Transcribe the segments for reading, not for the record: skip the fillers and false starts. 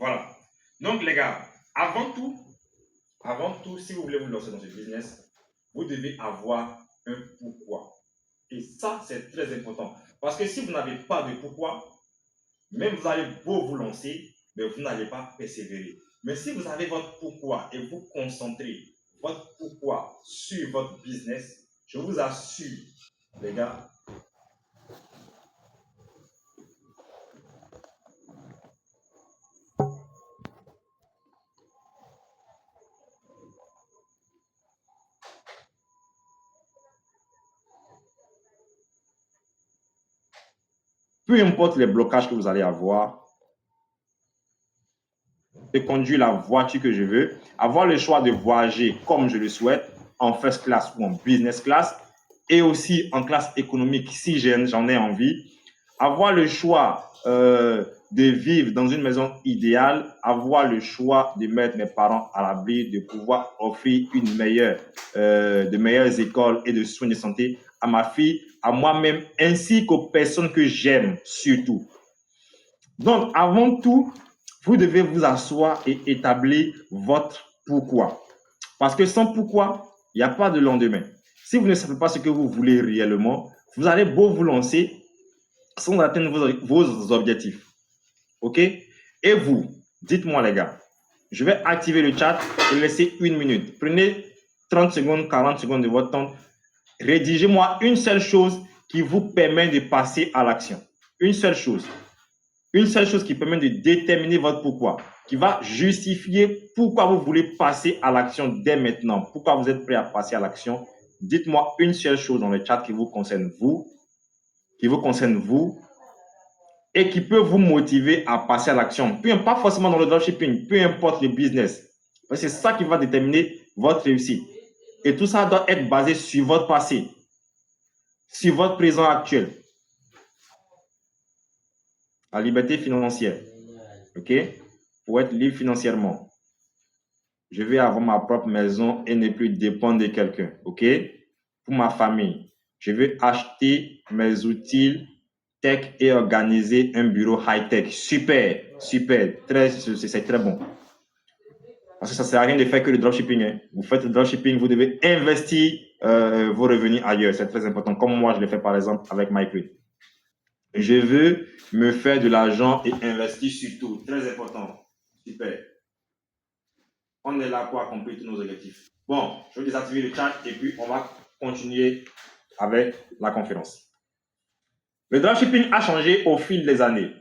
Voilà. Donc, les gars, avant tout, si vous voulez vous lancer dans ce business, vous devez avoir un pourquoi. Et ça, c'est très important. Parce que si vous n'avez pas de pourquoi, même vous allez beau vous lancer, mais vous n'allez pas persévérer. Mais si vous avez votre pourquoi et vous concentrez votre pourquoi sur votre business, je vous assure, les gars, peu importe les blocages que vous allez avoir, de conduire la voiture que je veux, avoir le choix de voyager comme je le souhaite, en first class ou en business class, et aussi en classe économique si j'en ai envie, avoir le choix de vivre dans une maison idéale, avoir le choix de mettre mes parents à l'abri, de pouvoir offrir de meilleures écoles et de soins de santé à ma fille, à moi-même, ainsi qu'aux personnes que j'aime surtout. Donc, avant tout, vous devez vous asseoir et établir votre pourquoi. Parce que sans pourquoi, il n'y a pas de lendemain. Si vous ne savez pas ce que vous voulez réellement, vous allez beau vous lancer sans atteindre vos objectifs. OK? Et vous, dites-moi les gars, je vais activer le chat et laisser 1 minute. Prenez 30 secondes, 40 secondes de votre temps. Rédigez-moi une seule chose qui vous permet de passer à l'action. Une seule chose. Une seule chose qui permet de déterminer votre pourquoi, qui va justifier pourquoi vous voulez passer à l'action dès maintenant, pourquoi vous êtes prêt à passer à l'action. Dites-moi une seule chose dans le chat qui vous concerne vous, et qui peut vous motiver à passer à l'action. Pas forcément dans le dropshipping, peu importe le business. C'est ça qui va déterminer votre réussite. Et tout ça doit être basé sur votre passé, sur votre présent actuel. La liberté financière. OK? Pour être libre financièrement. Je vais avoir ma propre maison et ne plus dépendre de quelqu'un. OK? Pour ma famille, je vais acheter mes outils tech et organiser un bureau high-tech. Super, super. C'est très bon. Parce que ça ne sert à rien de faire que le dropshipping. Hein. Vous faites le dropshipping, vous devez investir vos revenus ailleurs. C'est très important. Comme moi, je le fais par exemple avec MyPrint. Je veux me faire de l'argent et investir surtout. Très important. Super. On est là pour accomplir tous nos objectifs. Bon, je vais désactiver le chat et puis on va continuer avec la conférence. Le dropshipping a changé au fil des années.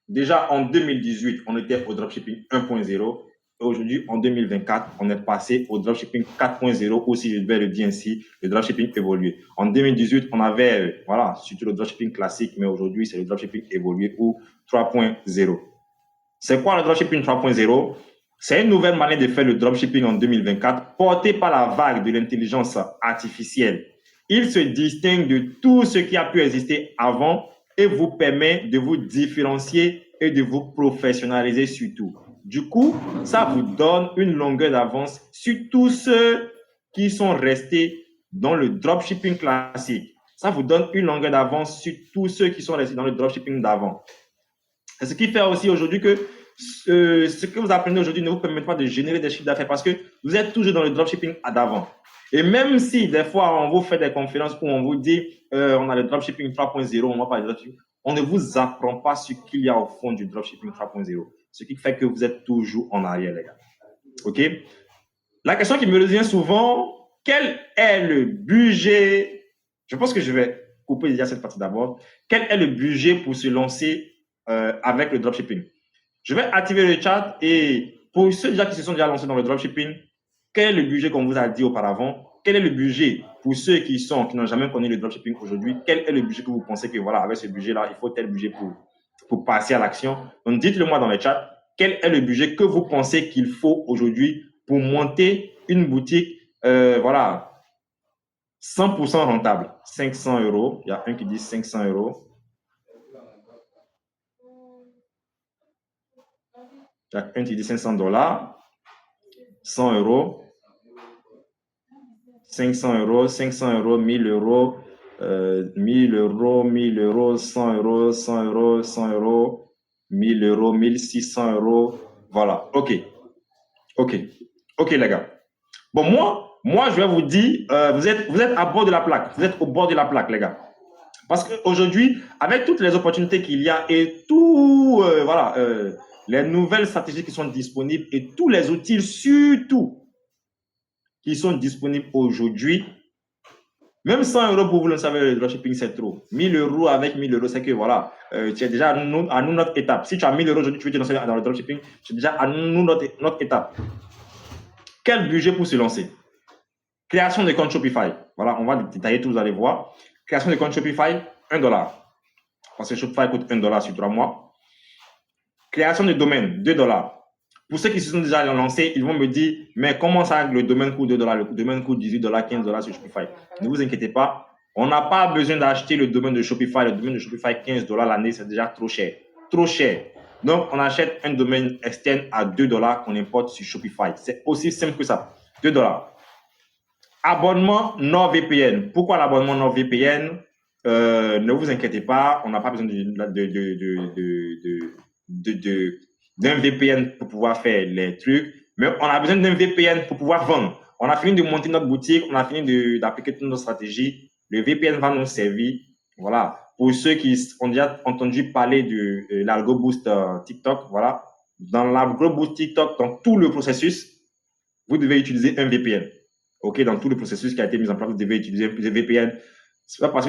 Déjà en 2018, on était au dropshipping 1.0. Et aujourd'hui, en 2024, on est passé au dropshipping 4.0, ou si je devais le dire ainsi, le dropshipping évolué. En 2018, on avait, voilà, surtout le dropshipping classique, mais aujourd'hui, c'est le dropshipping évolué ou 3.0. C'est quoi le dropshipping 3.0? C'est une nouvelle manière de faire le dropshipping en 2024, portée par la vague de l'intelligence artificielle. Il se distingue de tout ce qui a pu exister avant et vous permet de vous différencier et de vous professionnaliser surtout. Du coup, ça vous donne une longueur d'avance sur tous ceux qui sont restés dans le dropshipping classique. Ça vous donne une longueur d'avance sur tous ceux qui sont restés dans le dropshipping d'avant. C'est ce qui fait aussi aujourd'hui que ce que vous apprenez aujourd'hui ne vous permet pas de générer des chiffres d'affaires parce que vous êtes toujours dans le dropshipping d'avant. Et même si des fois on vous fait des conférences où on vous dit on a le dropshipping 3.0, on va parler de dropshipping, on ne vous apprend pas ce qu'il y a au fond du dropshipping 3.0. Ce qui fait que vous êtes toujours en arrière, les gars. OK? La question qui me revient souvent, quel est le budget? Je pense que je vais couper déjà cette partie d'abord. Quel est le budget pour se lancer avec le dropshipping? Je vais activer le chat et pour ceux déjà qui se sont déjà lancés dans le dropshipping, quel est le budget qu'on vous a dit auparavant? Quel est le budget pour ceux qui n'ont jamais connu le dropshipping aujourd'hui? Quel est le budget que vous pensez que voilà, avec ce budget-là, il faut tel budget pour passer à l'action? Donc, dites-le moi dans le chat. Quel est le budget que vous pensez qu'il faut aujourd'hui pour monter une boutique, voilà, 100% rentable? 500 euros. Il y a un qui dit 500 euros. Il y a un qui dit 500 dollars. 100 euros. 500 euros, 500 euros, 1000 euros, 1000 euros, 1000 euros, 100 euros, 100 euros, 100 euros, 1000 euros, 1600 euros, Voilà, ok, ok, ok les gars. Bon, moi je vais vous dire, vous êtes à bord de la plaque, vous êtes au bord de la plaque les gars. Parce qu'aujourd'hui, avec toutes les opportunités qu'il y a et tout, voilà, les nouvelles stratégies qui sont disponibles et tous les outils surtout qui sont disponibles aujourd'hui, même 100 euros pour vous lancer avec le dropshipping, c'est trop. 1000 euros avec 1000 euros, c'est que voilà, tu es déjà à nous notre étape. Si tu as 1000 euros aujourd'hui, tu veux te lancer dans le dropshipping, tu es déjà à nous notre étape. Quel budget pour se lancer? Création de compte Shopify. Voilà, on va détailler tout, vous allez voir. Création de compte Shopify, $1. Parce que Shopify coûte $1 sur 3 mois. Création de domaine, $2. Pour ceux qui se sont déjà lancés, ils vont me dire, mais comment ça, le domaine coûte $2? Le domaine coûte $18, $15 sur Shopify. Ne vous inquiétez pas, on n'a pas besoin d'acheter le domaine de Shopify. Le domaine de Shopify, $15 l'année, c'est déjà trop cher. Trop cher. Donc, on achète un domaine externe à $2 qu'on importe sur Shopify. C'est aussi simple que ça. $2. Abonnement NordVPN. Pourquoi l'abonnement NordVPN? Ne vous inquiétez pas, on n'a pas besoin d'un VPN pour pouvoir faire les trucs, mais on a besoin d'un VPN pour pouvoir vendre. On a fini de monter notre boutique, on a fini d'appliquer toute notre stratégie. Le VPN va nous servir. Voilà. Pour ceux qui ont déjà entendu parler de l'Algo Boost TikTok, voilà. Dans l'Algo Boost TikTok, dans tout le processus, vous devez utiliser un VPN. OK, dans tout le processus qui a été mis en place, vous devez utiliser un VPN. C'est pas parce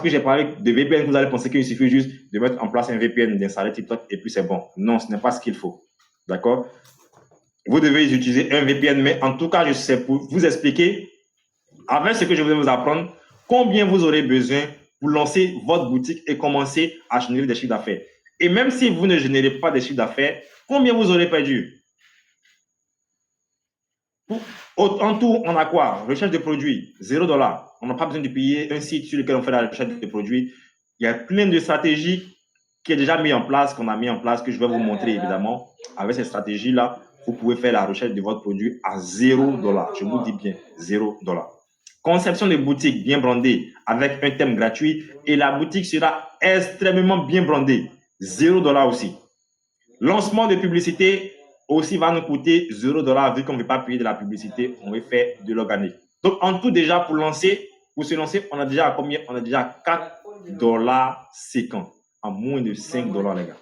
que j'ai parlé de VPN que vous allez penser qu'il suffit juste de mettre en place un VPN, d'installer TikTok et puis c'est bon. Non, ce n'est pas ce qu'il faut. D'accord? Vous devez utiliser un VPN, mais en tout cas, je sais pour vous expliquer, avec ce que je vais vous apprendre, combien vous aurez besoin pour lancer votre boutique et commencer à générer des chiffres d'affaires. Et même si vous ne générez pas des chiffres d'affaires, combien vous aurez perdu? En tout, on a quoi? Recherche de produits, $0. On n'a pas besoin de payer un site sur lequel on fait la recherche de produits. Il y a plein de stratégies qui est déjà mis en place, qu'on a mis en place, que je vais vous montrer évidemment. Avec ces stratégies-là, vous pouvez faire la recherche de votre produit à $0. Je vous dis bien, $0. Conception de boutique bien brandée avec un thème gratuit et la boutique sera extrêmement bien brandée. $0 aussi. Lancement de publicité aussi va nous coûter $0 vu qu'on ne veut pas payer de la publicité, on veut faire de l'organique. Donc, en tout, déjà, pour se lancer, on a déjà combien? On a déjà $4,50 à moins de $5, les gars.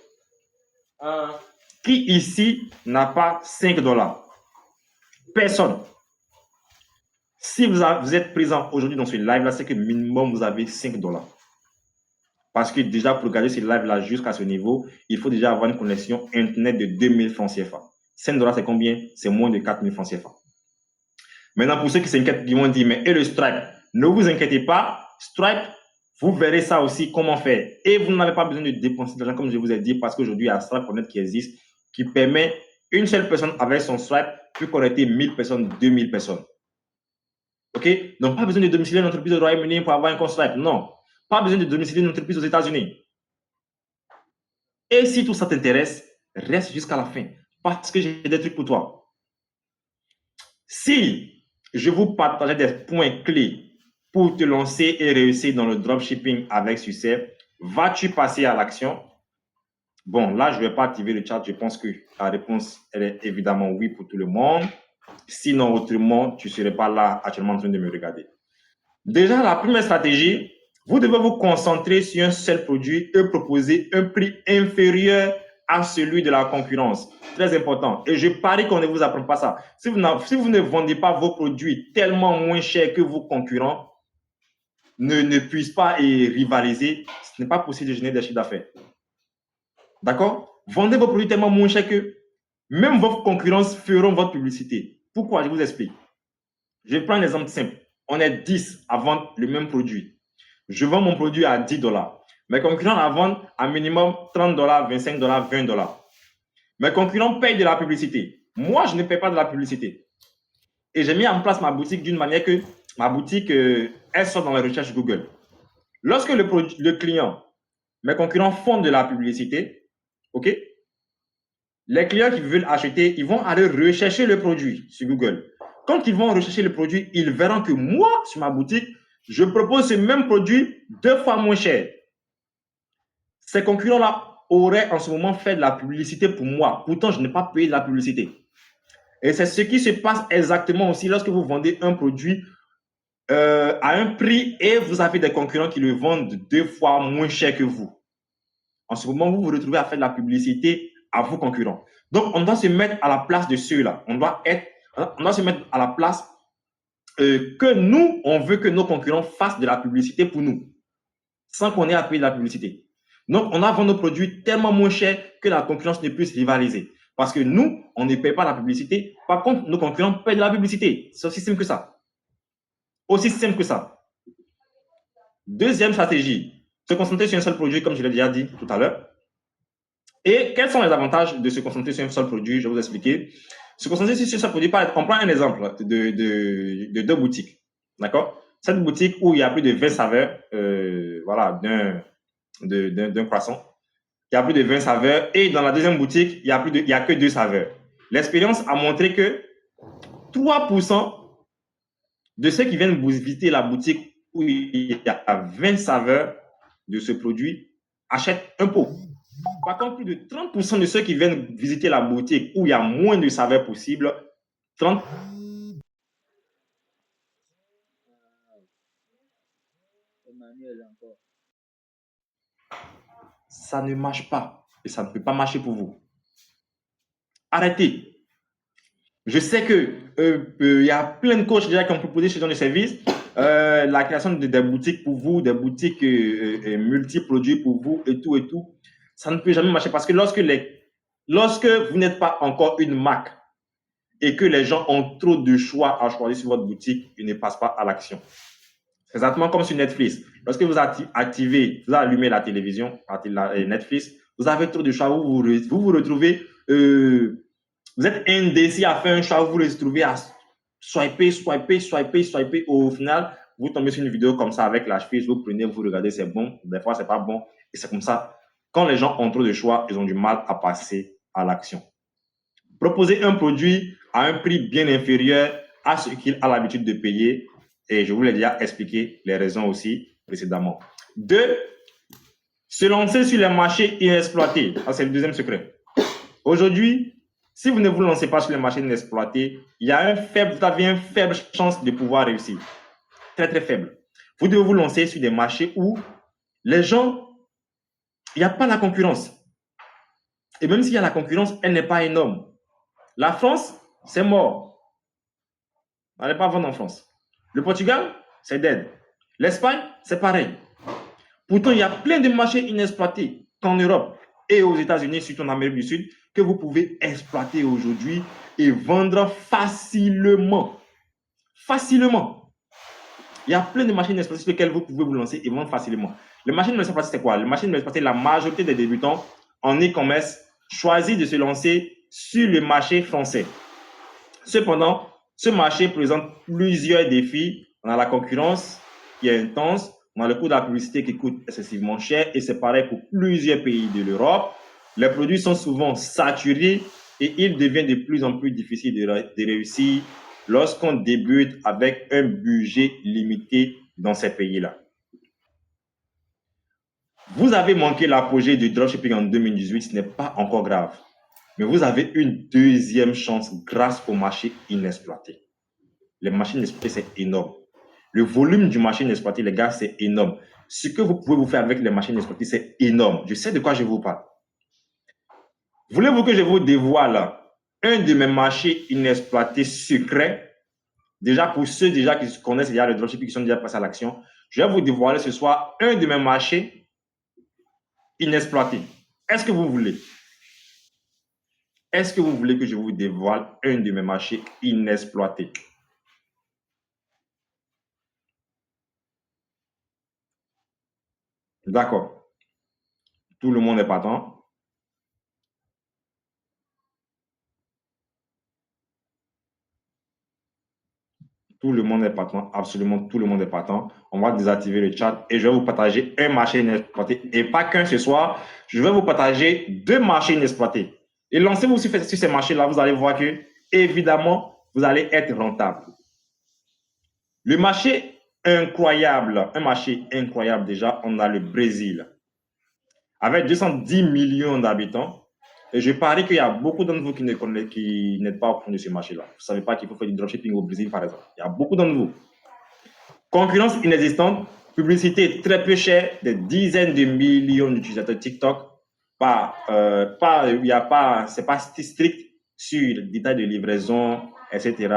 Qui ici n'a pas $5? Personne. Si vous êtes présent aujourd'hui dans ce live-là, c'est que minimum vous avez $5. Parce que déjà, pour regarder ce live-là jusqu'à ce niveau, il faut déjà avoir une connexion Internet de 2000 francs CFA. $5, c'est combien? C'est moins de 4000 francs CFA. Maintenant, pour ceux qui s'inquiètent, qui vont dire, mais et le Stripe? Ne vous inquiétez pas, Stripe, vous verrez ça aussi, comment faire. Et vous n'avez pas besoin de dépenser de l'argent, comme je vous ai dit, parce qu'aujourd'hui, il y a Stripe Connect qui existe, qui permet une seule personne avec son Stripe peut connecter 1000 personnes, 2000 personnes. OK? Donc, pas besoin de domicilier une entreprise au Royaume-Uni pour avoir un compte Stripe. Non. Pas besoin de domicilier une entreprise aux États-Unis. Et si tout ça t'intéresse, reste jusqu'à la fin parce que j'ai des trucs pour toi. Si je vous partageais des points clés pour te lancer et réussir dans le dropshipping avec succès, vas-tu passer à l'action? Bon, là, je ne vais pas activer le chat. Je pense que la réponse, elle est évidemment oui pour tout le monde. Sinon, autrement, tu ne serais pas là actuellement en train de me regarder. Déjà, la première stratégie, vous devez vous concentrer sur un seul produit et proposer un prix inférieur à celui de la concurrence. Très important. Et je parie qu'on ne vous apprend pas ça. Si vous ne vendez pas vos produits tellement moins chers que vos concurrents, ne puissent pas rivaliser, ce n'est pas possible de générer des chiffres d'affaires. D'accord? Vendez vos produits tellement moins chers que même vos concurrents feront votre publicité. Pourquoi? Je vous explique. Je prends un exemple simple. On est 10 à vendre le même produit. Je vends mon produit à $10. Mes concurrents la vendent à minimum $30, $25, $20. Mes concurrents payent de la publicité. Moi, je ne paye pas de la publicité. Et j'ai mis en place ma boutique d'une manière que ma boutique, elle sort dans les recherches Google. Lorsque le client, mes concurrents font de la publicité, OK? Les clients qui veulent acheter, ils vont aller rechercher le produit sur Google. Quand ils vont rechercher le produit, ils verront que moi, sur ma boutique, je propose ce même produit 2 fois moins cher. Ces concurrents-là aurait en ce moment fait de la publicité pour moi. Pourtant, je n'ai pas payé de la publicité. Et c'est ce qui se passe exactement aussi lorsque vous vendez un produit à un prix et vous avez des concurrents qui le vendent 2 fois moins cher que vous. En ce moment, vous vous retrouvez à faire de la publicité à vos concurrents. Donc, on doit se mettre à la place de ceux-là. On doit se mettre à la place que nous, on veut que nos concurrents fassent de la publicité pour nous, sans qu'on ait à payer de la publicité. Donc, on a vendu nos produits tellement moins chers que la concurrence ne puisse rivaliser. Parce que nous, on ne paye pas la publicité. Par contre, nos concurrents payent de la publicité. C'est aussi simple que ça. Aussi simple que ça. Deuxième stratégie, se concentrer sur un seul produit, comme je l'ai déjà dit tout à l'heure. Et quels sont les avantages de se concentrer sur un seul produit? Je vais vous expliquer. Se concentrer sur un seul produit, on prend un exemple de 2 boutiques. D'accord? Cette boutique où il y a plus de 20 saveurs, voilà, d'un croissant. Il y a plus de 20 saveurs. Et dans la deuxième boutique, il y a que 2 saveurs. L'expérience a montré que 3% de ceux qui viennent visiter la boutique où il y a 20 saveurs de ce produit achètent un pot. Par contre, plus de 30% de ceux qui viennent visiter la boutique où il y a moins de saveurs possibles, 30... Ça ne marche pas et ça ne peut pas marcher pour vous. Arrêtez. Je sais que y a plein de coachs déjà qui ont proposé ce genre de service. La création des boutiques pour vous, des boutiques multi-produits pour vous et tout et tout. Ça ne peut jamais marcher parce que lorsque vous n'êtes pas encore une marque et que les gens ont trop de choix à choisir sur votre boutique, ils ne passent pas à l'action. C'est exactement comme sur Netflix. Lorsque vous allumez la télévision, Netflix, vous avez trop de choix, vous vous retrouvez, vous êtes indécis à faire un choix, vous vous retrouvez à swiper. Au final, vous tombez sur une vidéo comme ça avec la cheville, vous prenez, vous regardez, c'est bon. Des fois, c'est pas bon. Et c'est comme ça. Quand les gens ont trop de choix, ils ont du mal à passer à l'action. Proposez un produit à un prix bien inférieur à ce qu'il a l'habitude de payer. Et je vous l'ai déjà expliqué les raisons aussi précédemment. 2, se lancer sur les marchés inexploités. C'est le deuxième secret. Aujourd'hui, si vous ne vous lancez pas sur les marchés inexploités, vous avez une faible chance de pouvoir réussir. Très, très faible. Vous devez vous lancer sur des marchés où les gens, il n'y a pas la concurrence. Et même s'il y a la concurrence, elle n'est pas énorme. La France, c'est mort. On n'est pas vendre en France. Le Portugal, c'est dead. L'Espagne, c'est pareil. Pourtant, il y a plein de marchés inexploités qu'en Europe et aux États-Unis, surtout en Amérique du Sud, que vous pouvez exploiter aujourd'hui et vendre facilement. Facilement. Il y a plein de marchés inexploités sur lesquels vous pouvez vous lancer et vendre facilement. Le marché inexploité, c'est quoi? Le marché inexploité, la majorité des débutants en e-commerce choisissent de se lancer sur le marché français. Cependant, ce marché présente plusieurs défis. On a la concurrence qui est intense, on a le coût de la publicité qui coûte excessivement cher et c'est pareil pour plusieurs pays de l'Europe. Les produits sont souvent saturés et il devient de plus en plus difficile de réussir lorsqu'on débute avec un budget limité dans ces pays-là. Vous avez manqué l'apogée du dropshipping en 2018, ce n'est pas encore grave. Mais vous avez une deuxième chance grâce au marché inexploité. Les marchés inexploités, c'est énorme. Le volume du marché inexploité, les gars, c'est énorme. Ce que vous pouvez vous faire avec les marchés inexploités, c'est énorme. Je sais de quoi je vous parle. Voulez-vous que je vous dévoile un de mes marchés inexploités secrets? Déjà, pour ceux déjà qui connaissent déjà le dropshipping, qui sont déjà passés à l'action, je vais vous dévoiler ce soir un de mes marchés inexploités. Est-ce que vous voulez? Est-ce que vous voulez que je vous dévoile un de mes marchés inexploités? D'accord. Tout le monde est partant. Tout le monde est partant. Absolument tout le monde est partant. On va désactiver le chat et je vais vous partager un marché inexploité. Et pas qu'un ce soir. Je vais vous partager 2 marchés inexploités. Et lancez-vous sur ces marchés-là. Vous allez voir que, évidemment, vous allez être rentable. Le marché incroyable, un marché incroyable déjà, on a le Brésil. avec 210 millions d'habitants. Et je parie qu'il y a beaucoup d'entre vous qui n'êtes pas au courant de ce marché-là. Vous ne savez pas qu'il faut faire du dropshipping au Brésil, par exemple. Il y a beaucoup d'entre vous. Concurrence inexistante, publicité très peu chère, des dizaines de millions d'utilisateurs TikTok. C'est pas strict sur le détail de livraison, etc.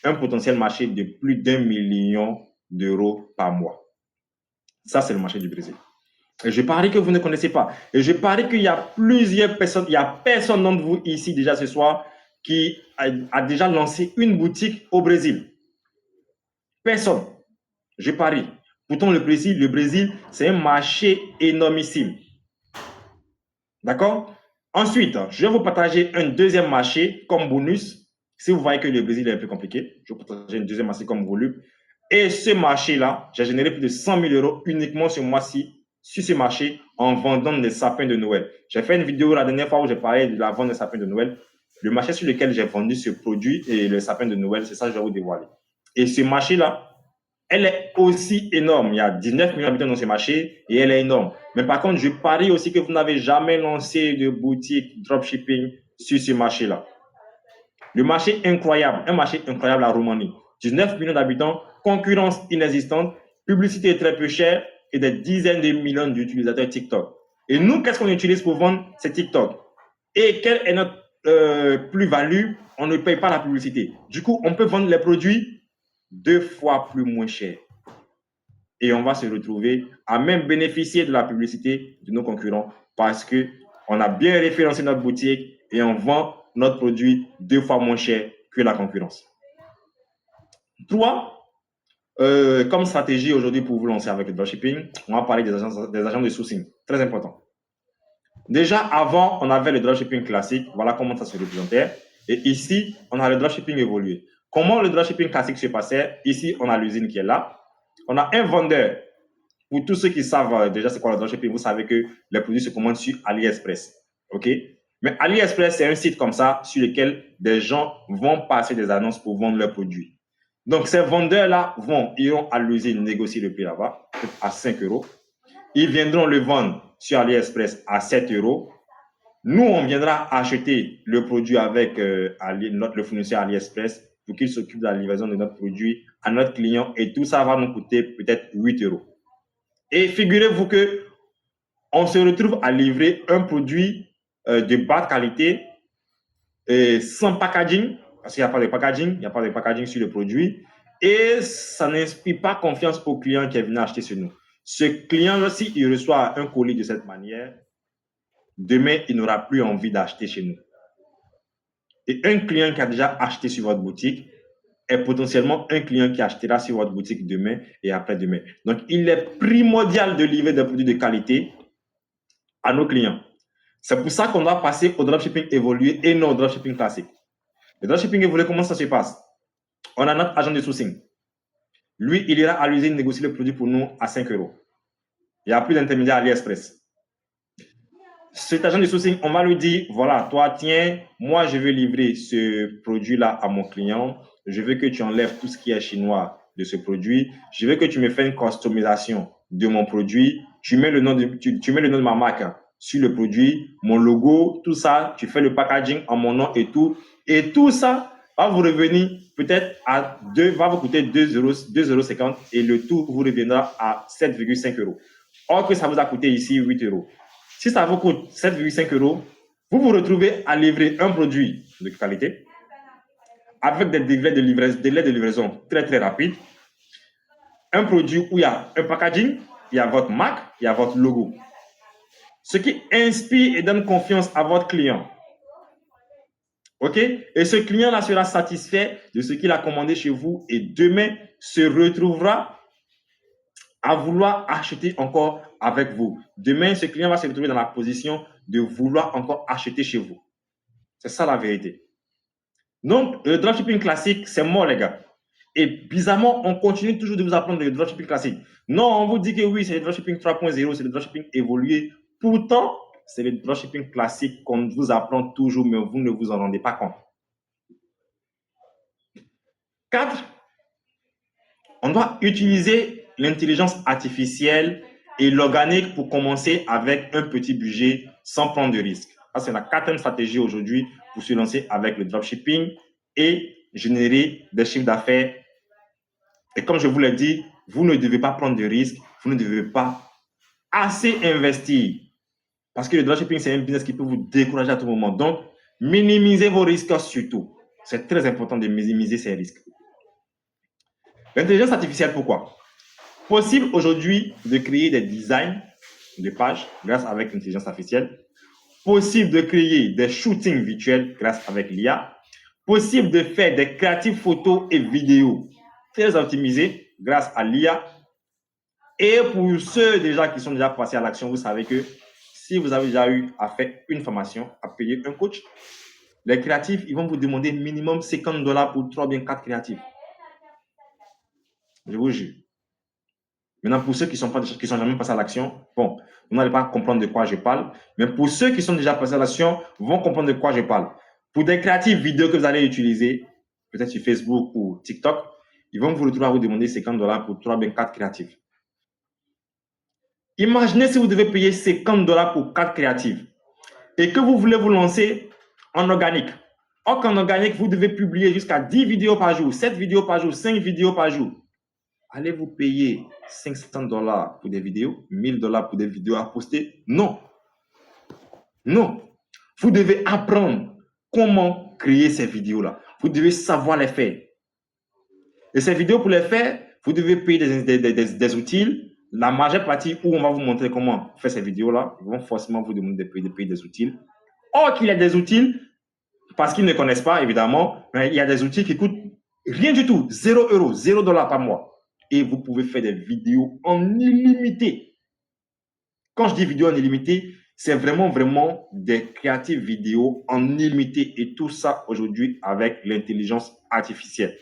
Un potentiel marché de plus d'1 million d'euros par mois. Ça, c'est le marché du Brésil. Et je parie que vous ne connaissez pas. Et je parie qu'il y a plusieurs personnes, il y a personne d'entre vous ici déjà ce soir qui a déjà lancé une boutique au Brésil. Personne. Je parie. Pourtant, le Brésil, c'est un marché énormissime. D'accord? Ensuite, je vais vous partager un deuxième marché comme bonus. Si vous voyez que le Brésil est un peu compliqué, je vais vous partager un deuxième marché comme volume. Et ce marché-là, j'ai généré plus de 100 000 euros uniquement ce mois-ci sur ce marché en vendant des sapins de Noël. J'ai fait une vidéo la dernière fois où j'ai parlé de la vente des sapins de Noël. Le marché sur lequel j'ai vendu ce produit et le sapin de Noël, c'est ça que je vais vous dévoiler. Et ce marché-là, elle est aussi énorme. Il y a 19 millions d'habitants dans ce marché et elle est énorme. Mais par contre, je parie aussi que vous n'avez jamais lancé de boutique dropshipping sur ce marché-là. Le marché incroyable, un marché incroyable à Roumanie. 19 millions d'habitants, concurrence inexistante, publicité très peu chère et des dizaines de millions d'utilisateurs TikTok. Et nous, qu'est-ce qu'on utilise pour vendre? C'est TikTok. Et quelle est notre plus-value? On ne paye pas la publicité. Du coup, on peut vendre les produits 2 fois plus moins cher. Et on va se retrouver à même bénéficier de la publicité de nos concurrents parce qu'on a bien référencé notre boutique et on vend notre produit 2 fois moins cher que la concurrence. 3, comme stratégie aujourd'hui pour vous lancer avec le dropshipping, on va parler des agents de sourcing. Très important. Déjà, avant, on avait le dropshipping classique. Voilà comment ça se représentait. Et ici, on a le dropshipping évolué. Comment le dropshipping classique se passait? Ici, on a l'usine qui est là. On a un vendeur. Pour tous ceux qui savent déjà c'est quoi le dropshipping, vous savez que les produits se commandent sur AliExpress. OK? Mais AliExpress, c'est un site comme ça sur lequel des gens vont passer des annonces pour vendre leurs produits. Donc, ces vendeurs-là iront à l'usine négocier le prix là-bas, à 5 euros. Ils viendront le vendre sur AliExpress à 7 euros. Nous, on viendra acheter le produit avec le fournisseur AliExpress pour qu'il s'occupe de la livraison de notre produit à notre client et tout ça va nous coûter peut-être 8 euros. Et figurez-vous que on se retrouve à livrer un produit de bas de qualité et sans packaging, parce qu'il n'y a pas de packaging, il n'y a pas de packaging sur le produit, et ça n'inspire pas confiance au client qui est venu acheter chez nous. Ce client, s'il reçoit un colis de cette manière, demain, il n'aura plus envie d'acheter chez nous. Et un client qui a déjà acheté sur votre boutique est potentiellement un client qui achètera sur votre boutique demain et après-demain. Donc, il est primordial de livrer des produits de qualité à nos clients. C'est pour ça qu'on doit passer au dropshipping évolué et non au dropshipping classique. Le dropshipping évolué, comment ça se passe? On a notre agent de sourcing. Lui, il ira à l'usine négocier le produit pour nous à 5 euros. Il n'y a plus d'intermédiaire à AliExpress. Cet agent de sourcing, on va lui dire, voilà, toi, tiens, moi, je veux livrer ce produit-là à mon client. Je veux que tu enlèves tout ce qui est chinois de ce produit. Je veux que tu me fasses une customisation de mon produit. Tu mets le nom de ma marque sur le produit, mon logo, tout ça. Tu fais le packaging en mon nom et tout. Et tout ça va vous revenir peut-être va vous coûter 2,50 euros et le tout vous reviendra à 7,5 euros. Or que ça vous a coûté ici 8 euros. Si ça vous coûte 7,5 euros, vous vous retrouvez à livrer un produit de qualité avec des délais de livraison très, très rapides. Un produit où il y a un packaging, il y a votre marque, il y a votre logo. Ce qui inspire et donne confiance à votre client. OK? Et ce client-là sera satisfait de ce qu'il a commandé chez vous et demain se retrouvera à vouloir acheter encore avec vous. Demain, ce client va se retrouver dans la position de vouloir encore acheter chez vous. C'est ça la vérité. Donc, le dropshipping classique, c'est mort, les gars. Et bizarrement, on continue toujours de vous apprendre le dropshipping classique. Non, on vous dit que oui, c'est le dropshipping 3.0, c'est le dropshipping évolué. Pourtant, c'est le dropshipping classique qu'on vous apprend toujours, mais vous ne vous en rendez pas compte. 4, on doit utiliser l'intelligence artificielle et l'organique pour commencer avec un petit budget sans prendre de risque. Ça, c'est la quatrième stratégie aujourd'hui pour se lancer avec le dropshipping et générer des chiffres d'affaires. Et comme je vous l'ai dit, vous ne devez pas prendre de risques, vous ne devez pas assez investir. Parce que le dropshipping, c'est un business qui peut vous décourager à tout moment. Donc, minimisez vos risques surtout. C'est très important de minimiser ces risques. L'intelligence artificielle, pourquoi? Possible aujourd'hui de créer des designs de pages grâce avec l'intelligence artificielle. Possible de créer des shootings virtuels grâce avec l'IA. Possible de faire des créatifs photos et vidéos très optimisés grâce à l'IA. Et pour ceux déjà qui sont déjà passés à l'action, vous savez que si vous avez déjà eu à faire une formation, à payer un coach, les créatifs, ils vont vous demander minimum $50 pour 3 bien 4 créatifs. Je vous jure. Maintenant, pour ceux qui sont jamais passés à l'action, bon, vous n'allez pas comprendre de quoi je parle, mais pour ceux qui sont déjà passés à l'action, vont comprendre de quoi je parle. Pour des créatifs vidéo que vous allez utiliser, peut-être sur Facebook ou TikTok, ils vont vous retrouver à vous demander $50 pour 3 bien 4 créatifs. Imaginez si vous devez payer $50 pour 4 créatifs et que vous voulez vous lancer en organique. Or qu'en organique, vous devez publier jusqu'à 10 vidéos par jour, 7 vidéos par jour, 5 vidéos par jour. Allez-vous payer $500 pour des vidéos, $1000 pour des vidéos à poster? Non. Non. Vous devez apprendre comment créer ces vidéos-là. Vous devez savoir les faire. Et ces vidéos, pour les faire, vous devez payer des outils. La majeure partie où on va vous montrer comment faire ces vidéos-là, ils vont forcément vous demander de payer des outils. Or qu'il y a des outils, parce qu'ils ne connaissent pas, évidemment, mais il y a des outils qui coûtent rien du tout, 0 €, $0 par mois. Et vous pouvez faire des vidéos en illimité. Quand je dis vidéo en illimité, c'est vraiment des créatives vidéos en illimité. Et tout ça aujourd'hui avec l'intelligence artificielle.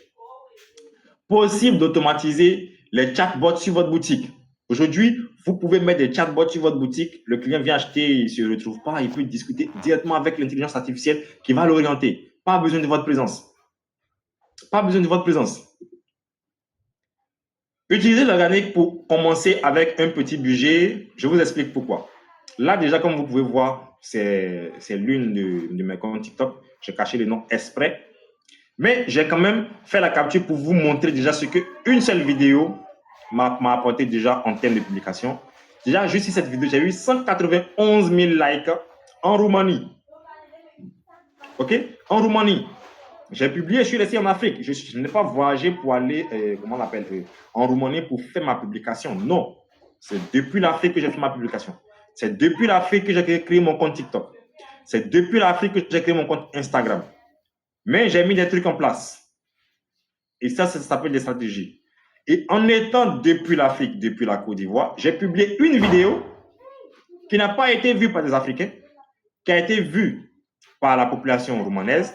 Possible d'automatiser les chatbots sur votre boutique. Aujourd'hui, vous pouvez mettre des chatbots sur votre boutique. Le client vient acheter, il ne se retrouve pas. Il peut discuter directement avec l'intelligence artificielle qui va l'orienter. Pas besoin de votre présence. Pas besoin de votre présence. Utilisez l'organique pour commencer avec un petit budget. Je vous explique pourquoi. Là, déjà, comme vous pouvez voir, c'est l'une de mes comptes TikTok. J'ai caché le nom exprès. Mais j'ai quand même fait la capture pour vous montrer déjà ce qu'une seule vidéo m'a apporté déjà en termes de publication. Déjà, juste cette vidéo, j'ai eu 191 000 likes en Roumanie. OK? En Roumanie. J'ai publié, je suis resté en Afrique. Je n'ai pas voyagé pour aller, comment on appelle, en Roumanie pour faire ma publication. Non. C'est depuis l'Afrique que j'ai fait ma publication. C'est depuis l'Afrique que j'ai créé mon compte TikTok. C'est depuis l'Afrique que j'ai créé mon compte Instagram. Mais j'ai mis des trucs en place. Et ça s'appelle des stratégies. Et en étant depuis l'Afrique, depuis la Côte d'Ivoire, j'ai publié une vidéo qui n'a pas été vue par des Africains, qui a été vue par la population roumanaise,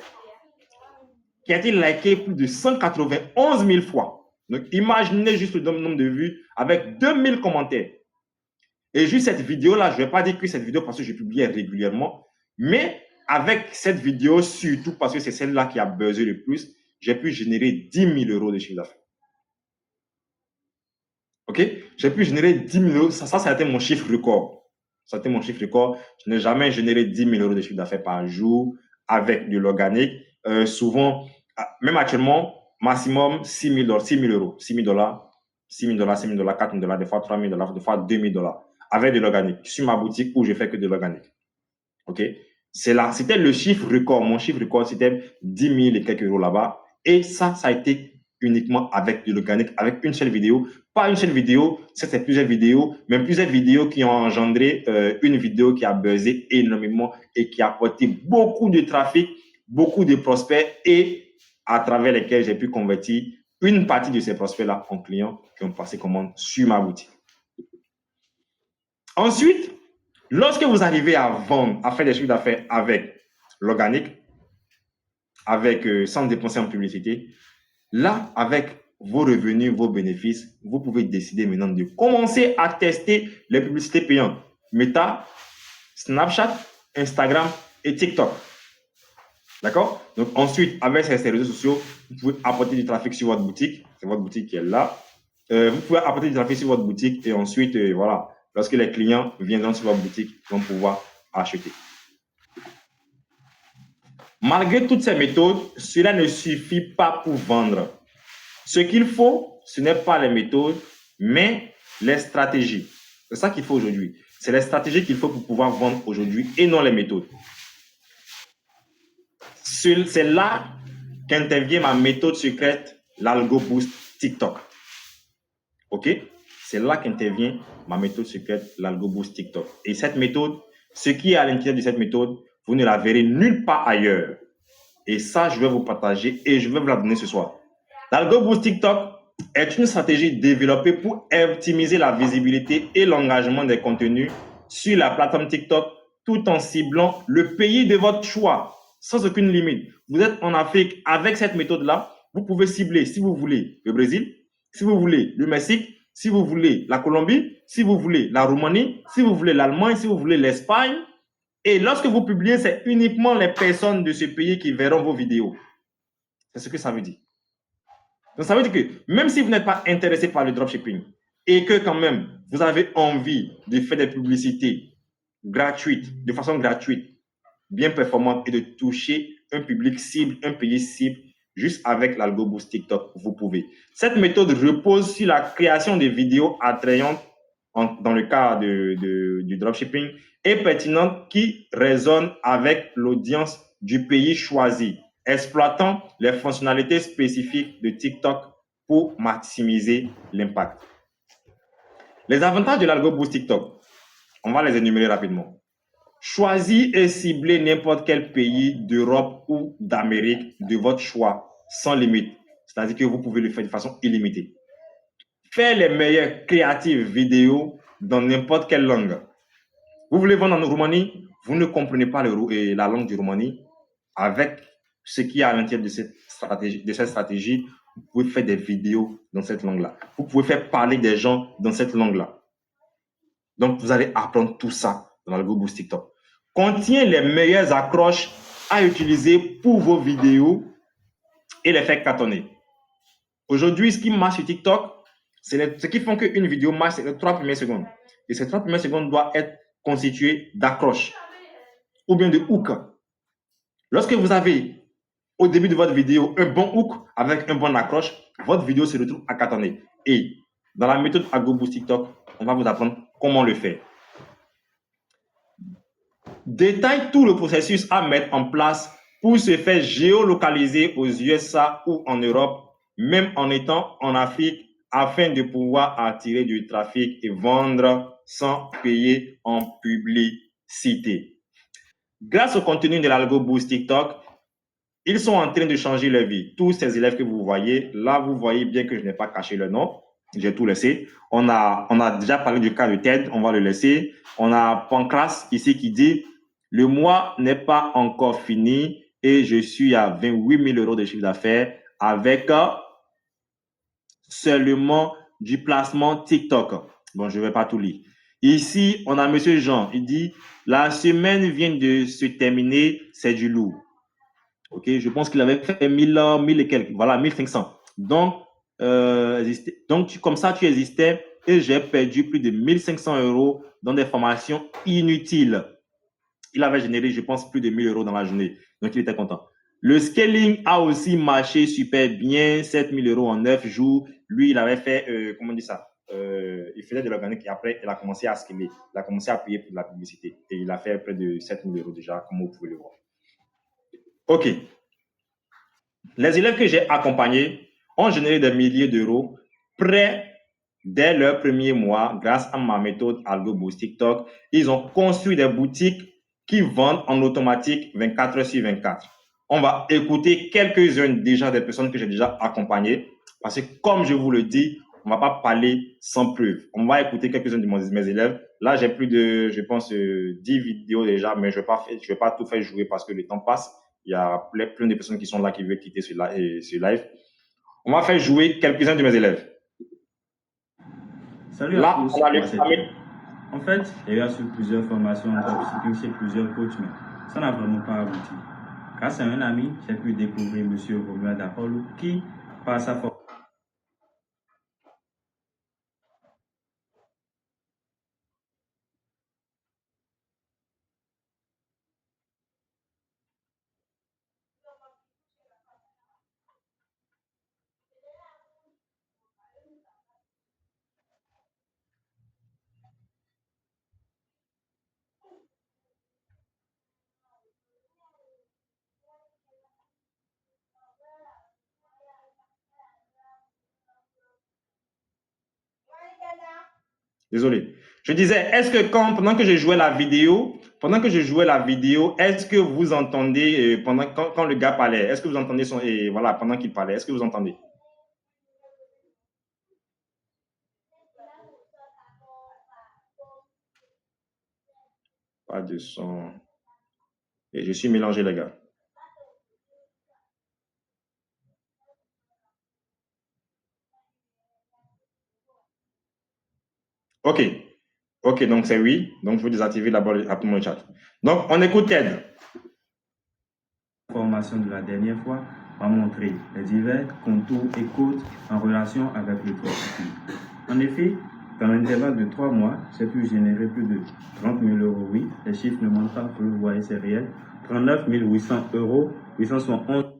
qui a été likée plus de 191 000 fois. Donc, imaginez juste le nombre de vues avec 2000 commentaires. Et juste cette vidéo-là, je ne vais pas dire que cette vidéo parce que je publie régulièrement, mais avec cette vidéo, surtout parce que c'est celle-là qui a buzzé le plus, j'ai pu générer 10 000 € de chiffre d'affaires. OK? J'ai pu générer 10 000 €. Ça a été mon chiffre record. Ça a été mon chiffre record. Je n'ai jamais généré 10 000 € de chiffre d'affaires par jour avec de l'organique. Souvent, même actuellement, maximum 6 000 €, 6 000 €, 6 000 $, 6 000 $, 6 000 $, 4 000 $, des fois 3 000 $, des fois 2 000 $, avec de l'organique, sur ma boutique où je fais que de l'organique. OK? C'était le chiffre record. Mon chiffre record, c'était 10 000 et quelques euros là-bas. Et ça a été uniquement avec de l'organique, avec une seule vidéo. Pas une seule vidéo, c'est plusieurs vidéos, mais plusieurs vidéos qui ont engendré une vidéo qui a buzzé énormément et qui a apporté beaucoup de trafic, beaucoup de prospects et à travers lesquels j'ai pu convertir une partie de ces prospects-là en clients qui ont passé commande sur ma boutique. Ensuite, lorsque vous arrivez à vendre, à faire des chiffres d'affaires avec l'organique, sans dépenser en publicité, là, avec vos revenus, vos bénéfices, vous pouvez décider maintenant de commencer à tester les publicités payantes. Meta, Snapchat, Instagram et TikTok. D'accord? Donc ensuite, avec ces réseaux sociaux, vous pouvez apporter du trafic sur votre boutique. C'est votre boutique qui est là. Vous pouvez apporter du trafic sur votre boutique et ensuite, voilà, lorsque les clients viendront sur votre boutique, ils vont pouvoir acheter. Malgré toutes ces méthodes, cela ne suffit pas pour vendre. Ce qu'il faut, ce n'est pas les méthodes, mais les stratégies. C'est ça qu'il faut aujourd'hui. C'est les stratégies qu'il faut pour pouvoir vendre aujourd'hui et non les méthodes. C'est là qu'intervient ma méthode secrète, l'Algo Boost TikTok. OK? C'est là qu'intervient ma méthode secrète, l'Algo Boost TikTok. Et cette méthode, ce qui est à l'intérieur de cette méthode, vous ne la verrez nulle part ailleurs. Et ça, je vais vous partager et je vais vous la donner ce soir. L'Algo Boost TikTok est une stratégie développée pour optimiser la visibilité et l'engagement des contenus sur la plateforme TikTok tout en ciblant le pays de votre choix, sans aucune limite. Vous êtes en Afrique, avec cette méthode-là, vous pouvez cibler, si vous voulez, le Brésil, si vous voulez, le Mexique, si vous voulez, la Colombie, si vous voulez, la Roumanie, si vous voulez, l'Allemagne, si vous voulez, l'Espagne. Et lorsque vous publiez, c'est uniquement les personnes de ce pays qui verront vos vidéos. C'est ce que ça veut dire. Donc, ça veut dire que même si vous n'êtes pas intéressé par le dropshipping et que quand même vous avez envie de faire des publicités gratuites, de façon gratuite, bien performante et de toucher un public cible, un pays cible, juste avec l'Algo Boost TikTok, vous pouvez. Cette méthode repose sur la création de vidéos attrayantes dans le cas du dropshipping et pertinentes qui résonnent avec l'audience du pays choisi, exploitant les fonctionnalités spécifiques de TikTok pour maximiser l'impact. Les avantages de l'Algo Boost TikTok, on va les énumérer rapidement. Choisir et cibler n'importe quel pays d'Europe ou d'Amérique de votre choix, sans limite. C'est-à-dire que vous pouvez le faire de façon illimitée. Faire les meilleures créatives vidéos dans n'importe quelle langue. Vous voulez vendre en Roumanie, vous ne comprenez pas la langue du Roumanie. Avec ce qui est à l'intérieur de cette stratégie, vous pouvez faire des vidéos dans cette langue-là. Vous pouvez faire parler des gens dans cette langue-là. Donc, vous allez apprendre tout ça dans l'Algo Boost TikTok. Contient les meilleures accroches à utiliser pour vos vidéos et les faire cartonner. Aujourd'hui, ce qui marche sur TikTok, ce qui font qu'une vidéo marche, c'est les 3 premières secondes. Et ces 3 premières secondes doivent être constituées d'accroches ou bien de hook. Lorsque vous avez au début de votre vidéo un bon hook avec un bon accroche, votre vidéo se retrouve à cartonner. Et dans la méthode Algo Boost TikTok, on va vous apprendre comment le faire. Détaille tout le processus à mettre en place pour se faire géolocaliser aux USA ou en Europe, même en étant en Afrique, afin de pouvoir attirer du trafic et vendre sans payer en publicité. Grâce au contenu de l'Algo Boost TikTok, ils sont en train de changer leur vie. Tous ces élèves que vous voyez, là, vous voyez bien que je n'ai pas caché le nom. J'ai tout laissé. On a déjà parlé du cas de Ted, on va le laisser. On a Pancras ici qui dit « Le mois n'est pas encore fini et je suis à 28 000 € de chiffre d'affaires avec seulement du placement TikTok. » Bon, je ne vais pas tout lire. Ici, on a Monsieur Jean. Il dit « La semaine vient de se terminer, c'est du lourd. » Ok, je pense qu'il avait fait 1000 et quelques, voilà, 1500. Donc, comme ça, tu existais et j'ai perdu plus de 1500 € dans des formations inutiles. Il avait généré, je pense, plus de 1000 € dans la journée. Donc, il était content. Le scaling a aussi marché super bien, 7000 € en 9 jours. Lui, il avait fait, comment on dit ça? Il faisait de l'organique et après, il a commencé à scaler. Il a commencé à payer pour de la publicité. Et il a fait près de 7000 € déjà, comme vous pouvez le voir. OK. Les élèves que j'ai accompagnés ont généré des milliers d'euros près dès leur premier mois grâce à ma méthode Algo Boost TikTok. Ils ont construit des boutiques qui vendent en automatique 24 heures sur 24. On va écouter quelques-unes déjà des personnes que j'ai déjà accompagnées parce que comme je vous le dis, on ne va pas parler sans preuve. On va écouter quelques-uns de mes élèves. Là, j'ai plus de, je pense, 10 vidéos déjà, mais je ne vais pas tout faire jouer parce que le temps passe. Il y a plein de personnes qui sont là qui veulent quitter ce live. On va faire jouer quelques-uns de mes élèves. Salut à tous. En fait, il y a sur plusieurs formations en dropshipping chez plusieurs coachs, mais ça n'a vraiment pas abouti. Grâce à un ami, j'ai pu découvrir M. Romuald Apollo qui, par sa formation, Désolé. Je disais, est-ce que pendant que je jouais la vidéo, est-ce que vous entendez, quand le gars parlait, est-ce que vous entendez voilà, pendant qu'il parlait, est-ce que vous entendez? Pas de son. Et je suis mélangé, les gars. OK. OK, donc c'est oui. Donc, je vais désactiver d'abord rapidement le chat. Donc, on écoute Ted. La formation de la dernière fois m'a montré les divers contours et codes en relation avec le dropshipping. En effet, dans l'intervalle de 3 mois, j'ai pu générer plus de 30 000 euros. Oui, les chiffres ne mentent pas, vous le voyez, c'est réel. 39 800 euros, 871.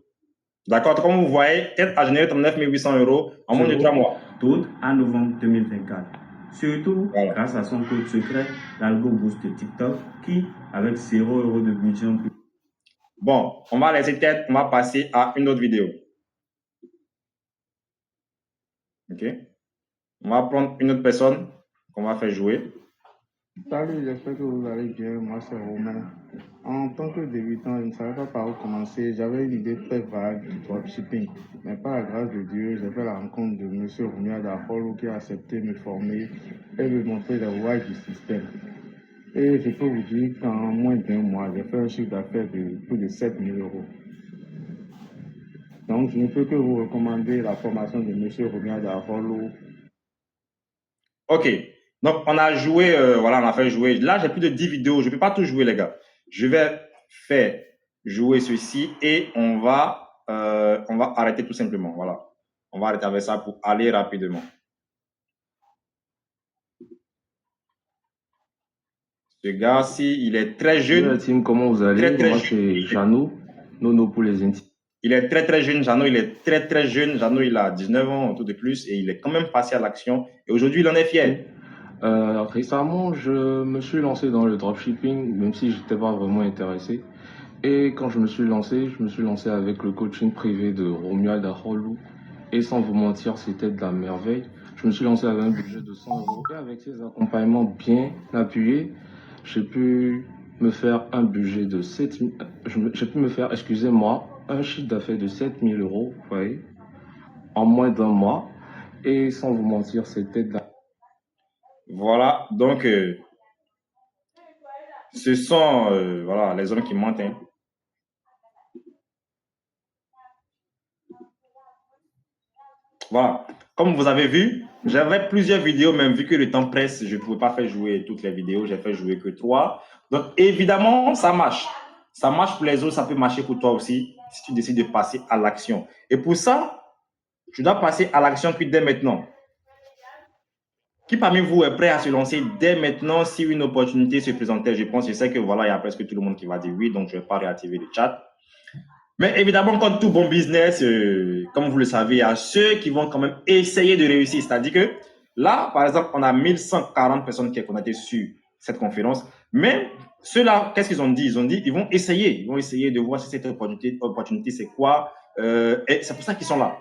D'accord, comme vous voyez, Ted a généré 39 800 euros en moins de 3 mois. D'août à novembre 2024. Surtout voilà, grâce à son code secret, l'algo boost TikTok, qui, avec 0 euros de budget en plus. Bon, on va laisser Ted, on va passer à une autre vidéo. OK. On va prendre une autre personne qu'on va faire jouer. Salut, j'espère que vous allez bien. Moi, c'est Romain. En tant que débutant, je ne savais pas par où commencer. J'avais une idée très vague du dropshipping. Mais par la grâce de Dieu, j'ai fait la rencontre de M. Rumia Dafolo qui a accepté de me former et me montrer les rouages du système. Et je peux vous dire qu'en moins d'un mois, j'ai fait un chiffre d'affaires de plus de 7 000 euros. Donc, je ne peux que vous recommander la formation de M. Rumia Dafolo. OK. Donc, on a joué, voilà, on a fait jouer. Là, j'ai plus de 10 vidéos. Je ne peux pas tout jouer, les gars. Je vais faire jouer ceci et on va arrêter tout simplement. Voilà. On va arrêter avec ça pour aller rapidement. Ce gars-ci, il est très jeune. Bonjour la team, comment vous allez? Moi, c'est Jeannot, Nono pour les intimes. Il est très, très jeune. Jeannot, il est très, très jeune. Jeannot, il a 19 ans, tout de plus, et il est quand même passé à l'action. Et aujourd'hui, il en est fier. Récemment, je me suis lancé dans le dropshipping, même si je n'étais pas vraiment intéressé. Et quand je me suis lancé avec le coaching privé de Romuald Daholu. Et sans vous mentir, c'était de la merveille. Je me suis lancé avec un budget de 100 euros. Et avec ces accompagnements bien appuyés, j'ai pu me faire un budget de 7 000, j'ai pu me faire, excusez-moi, un chiffre d'affaires de 7 000 euros, vous voyez, en moins d'un mois. Et sans vous mentir, c'était de la... Voilà, donc, ce sont voilà, les hommes qui mentent. Hein. Voilà, comme vous avez vu, j'avais plusieurs vidéos, même vu que le temps presse, je ne pouvais pas faire jouer toutes les vidéos, j'ai fait jouer que 3. Donc, évidemment, ça marche. Ça marche pour les autres, ça peut marcher pour toi aussi, si tu décides de passer à l'action. Et pour ça, tu dois passer à l'action dès maintenant. Qui parmi vous est prêt à se lancer dès maintenant si une opportunité se présentait? Je sais que voilà, il y a presque tout le monde qui va dire oui, donc je ne vais pas réactiver le chat. Mais évidemment, comme tout bon business, comme vous le savez, il y a ceux qui vont quand même essayer de réussir. C'est-à-dire que là, par exemple, on a 1140 personnes qui sont connectées sur cette conférence. Mais ceux-là, qu'est-ce qu'ils ont dit? Ils ont dit ils vont essayer. Ils vont essayer de voir si cette opportunité c'est quoi. Et c'est pour ça qu'ils sont là.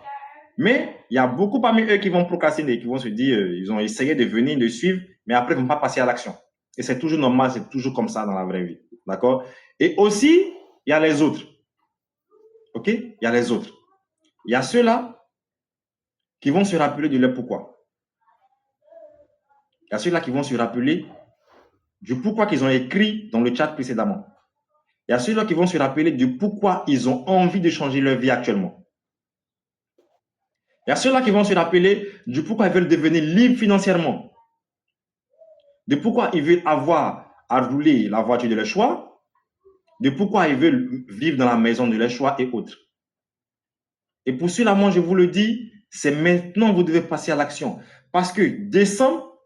Mais il y a beaucoup parmi eux qui vont procrastiner, qui vont se dire ils ont essayé de venir, de suivre, mais après, ils ne vont pas passer à l'action. Et c'est toujours normal, c'est toujours comme ça dans la vraie vie. D'accord? Et aussi, il y a les autres. OK? Il y a les autres. Il y a ceux-là qui vont se rappeler de leur pourquoi. Il y a ceux-là qui vont se rappeler du pourquoi qu'ils ont écrit dans le chat précédemment. Il y a ceux-là qui vont se rappeler du pourquoi ils ont envie de changer leur vie actuellement. Il y a ceux-là qui vont se rappeler du pourquoi ils veulent devenir libres financièrement. De pourquoi ils veulent avoir à rouler la voiture de leur choix. De pourquoi ils veulent vivre dans la maison de leur choix et autres. Et pour cela, moi, je vous le dis, c'est maintenant que vous devez passer à l'action. Parce que décembre,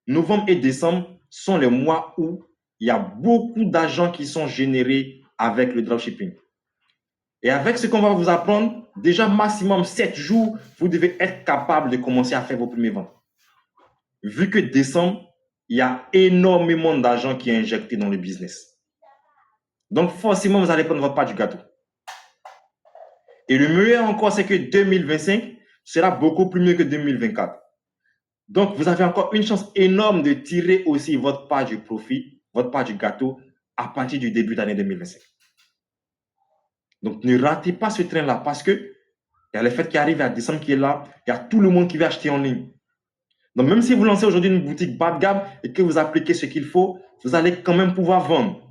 novembre et décembre sont les mois où il y a beaucoup d'argent qui sont générés avec le dropshipping. Et avec ce qu'on va vous apprendre, déjà maximum 7 jours, vous devez être capable de commencer à faire vos premières ventes. Vu que décembre, il y a énormément d'argent qui est injecté dans le business. Donc forcément, vous allez prendre votre part du gâteau. Et le meilleur encore, c'est que 2025 sera beaucoup plus mieux que 2024. Donc, vous avez encore une chance énorme de tirer aussi votre part du profit, votre part du gâteau à partir du début d'année 2025. Donc, ne ratez pas ce train-là parce que il y a les fêtes qui arrivent, il y a décembre qui est là, il y a tout le monde qui va acheter en ligne. Donc, même si vous lancez aujourd'hui une boutique bas de gamme et que vous appliquez ce qu'il faut, vous allez quand même pouvoir vendre.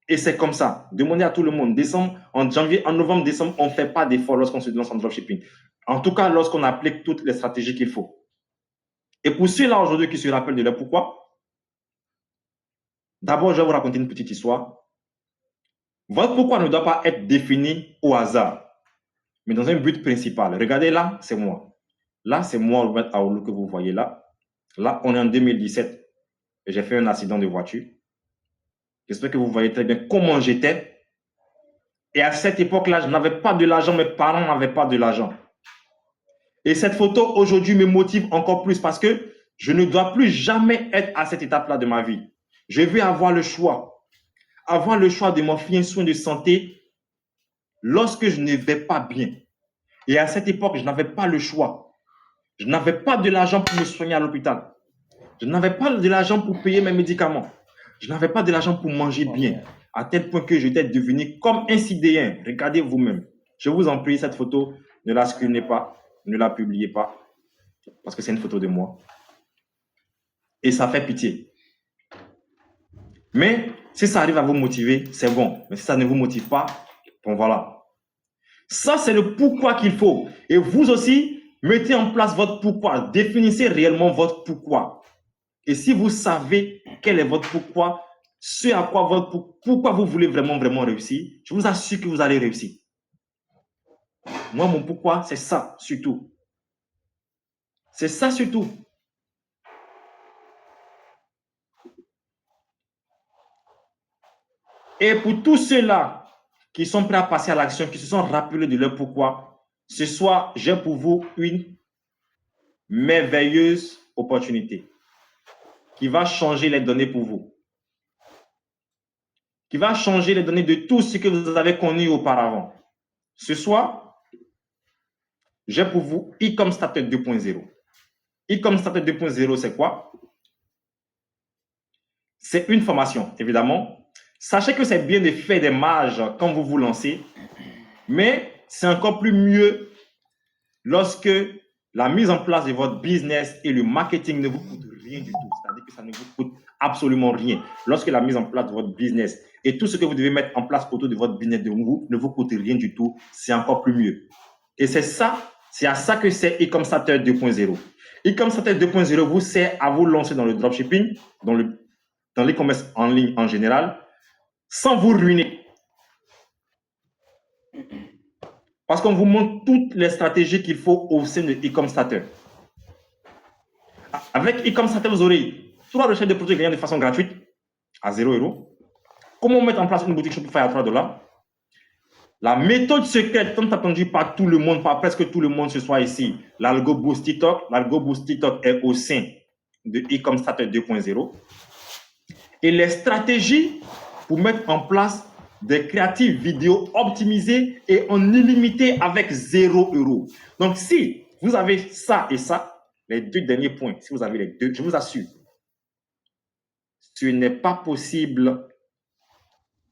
Et c'est comme ça. Demandez à tout le monde. En janvier, en novembre, décembre, on ne fait pas d'efforts lorsqu'on se lance en dropshipping. En tout cas, lorsqu'on applique toutes les stratégies qu'il faut. Et pour ceux-là aujourd'hui qui se rappellent de leur pourquoi, d'abord, je vais vous raconter une petite histoire. Votre pourquoi ne doit pas être défini au hasard, mais dans un but principal. Regardez là, c'est moi. Là, c'est moi, Robert Aoulou, que vous voyez là. Là, on est en 2017 et j'ai fait un accident de voiture. J'espère que vous voyez très bien comment j'étais. Et à cette époque-là, je n'avais pas de l'argent, mes parents n'avaient pas de l'argent. Et cette photo, aujourd'hui, me motive encore plus parce que je ne dois plus jamais être à cette étape-là de ma vie. Je vais avoir le choix. Avoir le choix de m'offrir un soin de santé lorsque je ne vais pas bien. Et à cette époque, je n'avais pas le choix. Je n'avais pas de l'argent pour me soigner à l'hôpital. Je n'avais pas de l'argent pour payer mes médicaments. Je n'avais pas de l'argent pour manger bien. À tel point que j'étais devenu comme un sidéen. Regardez vous-même. Je vous en prie, cette photo, ne la screenez pas, ne la publiez pas, parce que c'est une photo de moi. Et ça fait pitié. Mais si ça arrive à vous motiver, c'est bon. Mais si ça ne vous motive pas, bon voilà. Ça, c'est le pourquoi qu'il faut. Et vous aussi, mettez en place votre pourquoi. Définissez réellement votre pourquoi. Et si vous savez quel est votre pourquoi, ce à quoi pourquoi vous voulez vraiment réussir, je vous assure que vous allez réussir. Moi, mon pourquoi, c'est ça surtout. C'est ça surtout. Et pour tous ceux-là qui sont prêts à passer à l'action, qui se sont rappelés de leur pourquoi, ce soir, j'ai pour vous une merveilleuse opportunité qui va changer les données pour vous, qui va changer les données de tout ce que vous avez connu auparavant. Ce soir, j'ai pour vous e-com Starter 2.0. E-com Starter 2.0, c'est quoi? C'est une formation, évidemment. Sachez que c'est bien de faire des marges quand vous vous lancez, mais c'est encore plus mieux lorsque la mise en place de votre business et le marketing ne vous coûte rien du tout. C'est-à-dire que ça ne vous coûte absolument rien. Lorsque la mise en place de votre business et tout ce que vous devez mettre en place autour de votre business ne vous coûte rien du tout, c'est encore plus mieux. Et c'est à ça que c'est e-com Starter 2.0. E-com Starter 2.0 vous sert à vous lancer dans le dropshipping, dans l'e-commerce en ligne en général, sans vous ruiner. Parce qu'on vous montre toutes les stratégies qu'il faut au sein de e-com Starter. Avec e-com Starter, vous aurez 3 recherches de produits gagnants de façon gratuite à 0 €. Comment mettre en place une boutique Shopify à 3 $. La méthode secrète, tant attendue par tout le monde, par presque tout le monde ce soir ici, l'Algo Boost TikTok. L'Algo Boost TikTok est au sein de e-com Starter 2.0. Et les stratégies pour mettre en place des créatives vidéos optimisées et en illimité avec 0 €. Donc, si vous avez ça et ça, les deux derniers points, si vous avez les deux, je vous assure, ce n'est pas possible.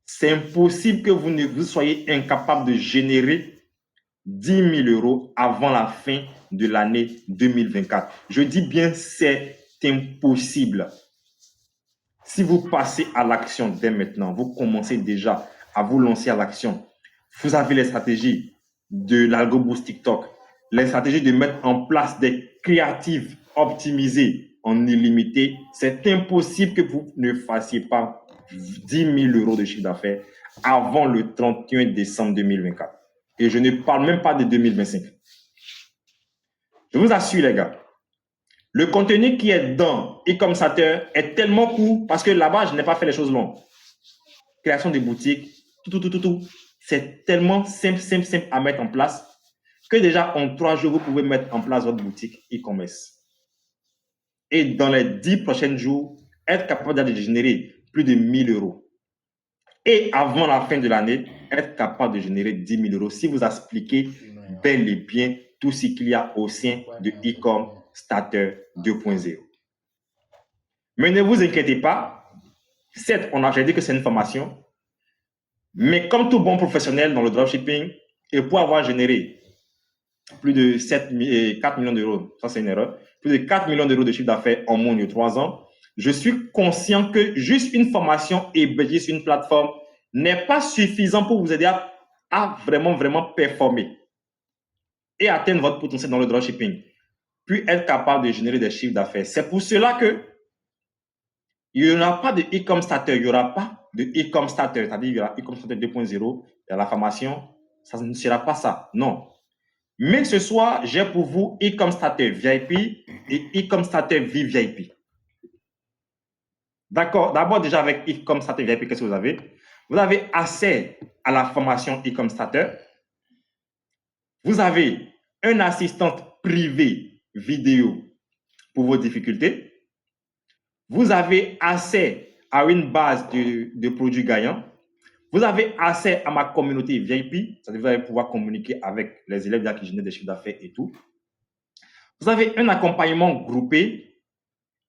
C'est impossible que vous soyez incapable de générer 10 000 € avant la fin de l'année 2024. Je dis bien, c'est impossible. Si vous passez à l'action dès maintenant, vous commencez déjà à vous lancer à l'action. Vous avez les stratégies de l'Algo Boost TikTok, les stratégies de mettre en place des créatives optimisées en illimité. C'est impossible que vous ne fassiez pas 10 000 € de chiffre d'affaires avant le 31 décembre 2024. Et je ne parle même pas de 2025. Je vous assure, les gars, le contenu qui est dans e-com Starter est tellement court parce que là-bas, je n'ai pas fait les choses longues. Création de boutiques, tout. C'est tellement simple à mettre en place que déjà en 3 jours, vous pouvez mettre en place votre boutique e-commerce. Et dans les 10 prochains jours, être capable de générer plus de 1 000 €. Et avant la fin de l'année, être capable de générer 10 000 € si vous appliquez bel et bien tout ce qu'il y a au sein de e-com Starter 2.0. Mais ne vous inquiétez pas, certes, j'ai dit que c'est une formation, mais comme tout bon professionnel dans le dropshipping, et pour avoir généré plus de 4 millions d'euros, ça c'est une erreur, plus de 4 millions d'euros de chiffre d'affaires en moins de 3 ans, je suis conscient que juste une formation hébergée sur une plateforme n'est pas suffisant pour vous aider à vraiment performer et atteindre votre potentiel dans le dropshipping, puis être capable de générer des chiffres d'affaires. C'est pour cela que il n'y aura pas de e-com starter, il n'y aura pas de e-com starter, c'est-à-dire il y aura e-com starter 2.0 et la formation, ça ne sera pas ça, non. Mais ce soir, j'ai pour vous e-com starter VIP et e-com starter VVIP. D'accord, d'abord déjà avec e-com starter VIP, qu'est-ce que vous avez? Vous avez accès à la formation e-com starter. Vous avez un assistant privé vidéo pour vos difficultés. Vous avez accès à une base de produits gagnants. Vous avez accès à ma communauté VIP, c'est-à-dire vous allez pouvoir communiquer avec les élèves qui génèrent des chiffres d'affaires et tout. Vous avez un accompagnement groupé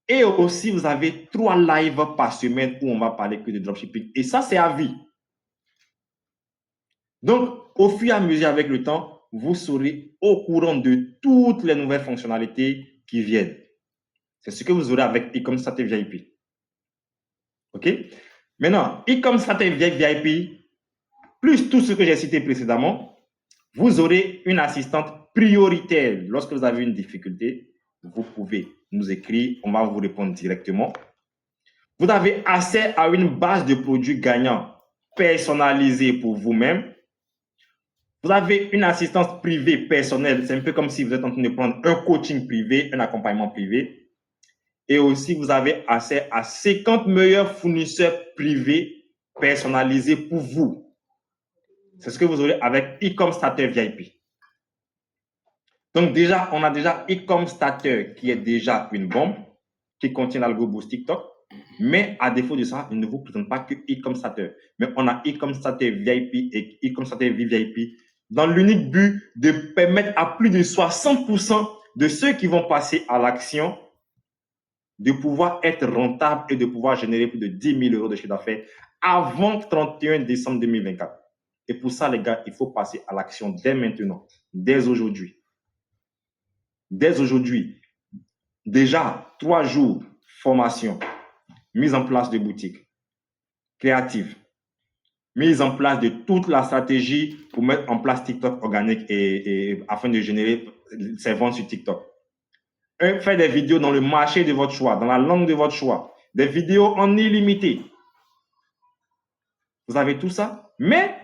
et aussi vous avez 3 lives par semaine où on va parler que de dropshipping. Et ça, c'est à vie. Donc, au fur et à mesure avec le temps, vous serez au courant de toutes les nouvelles fonctionnalités qui viennent. C'est ce que vous aurez avec e-com starter VIP. OK? Maintenant, e-com starter VIP, plus tout ce que j'ai cité précédemment, vous aurez une assistante prioritaire. Lorsque vous avez une difficulté, vous pouvez nous écrire, on va vous répondre directement. Vous avez accès à une base de produits gagnants personnalisée pour vous-même. Vous avez une assistance privée personnelle. C'est un peu comme si vous êtes en train de prendre un coaching privé, un accompagnement privé. Et aussi, vous avez accès à 50 meilleurs fournisseurs privés personnalisés pour vous. C'est ce que vous aurez avec e-com starter VIP. Donc déjà, on a déjà e-com starter qui est déjà une bombe, qui contient l'algo boost TikTok. Mais à défaut de ça, il ne vous présente pas que e-com starter. Mais on a e-com starter VIP et e-com starter VVIP dans l'unique but de permettre à plus de 60% de ceux qui vont passer à l'action de pouvoir être rentable et de pouvoir générer plus de 10 000 euros de chiffre d'affaires avant 31 décembre 2024. Et pour ça, les gars, il faut passer à l'action dès maintenant, dès aujourd'hui. Dès aujourd'hui, déjà 3 jours, formation, mise en place de boutiques créatives, mise en place de toute la stratégie pour mettre en place TikTok organique et afin de générer ses ventes sur TikTok. Faire des vidéos dans le marché de votre choix, dans la langue de votre choix, des vidéos en illimité. Vous avez tout ça, mais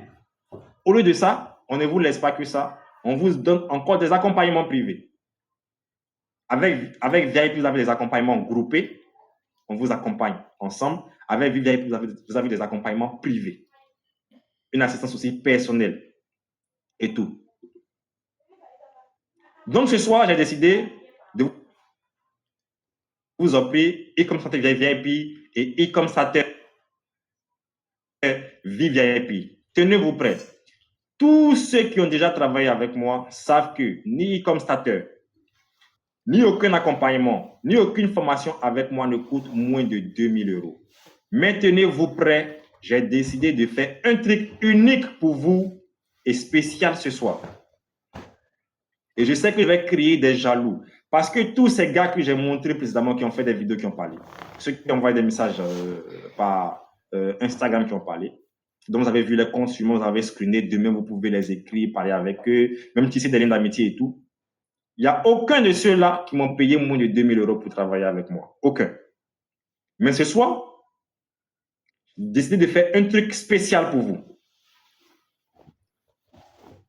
au lieu de ça, on ne vous laisse pas que ça. On vous donne encore des accompagnements privés. Avec VIP, vous avez des accompagnements groupés. On vous accompagne ensemble. Avec VIP, vous avez des accompagnements privés. Une assistance aussi personnelle et tout. Donc, ce soir, j'ai décidé de vous offrir e-com starter VIP et e-com starter VIP. Tenez-vous prêts. Tous ceux qui ont déjà travaillé avec moi savent que ni e-com starter, ni aucun accompagnement, ni aucune formation avec moi ne coûte moins de 2 000 euros. Mais tenez-vous prêts, j'ai décidé de faire un truc unique pour vous et spécial ce soir. Et je sais que je vais créer des jaloux. Parce que tous ces gars que j'ai montrés précédemment qui ont fait des vidéos qui ont parlé, ceux qui ont envoyé des messages par Instagram qui ont parlé, donc vous avez vu les comptes sur moi, vous avez screené, demain vous pouvez les écrire, parler avec eux, même tisser des liens d'amitié et tout. Il n'y a aucun de ceux-là qui m'ont payé moins de 2 000 euros pour travailler avec moi. Aucun. Mais ce soir, j'ai décidé de faire un truc spécial pour vous.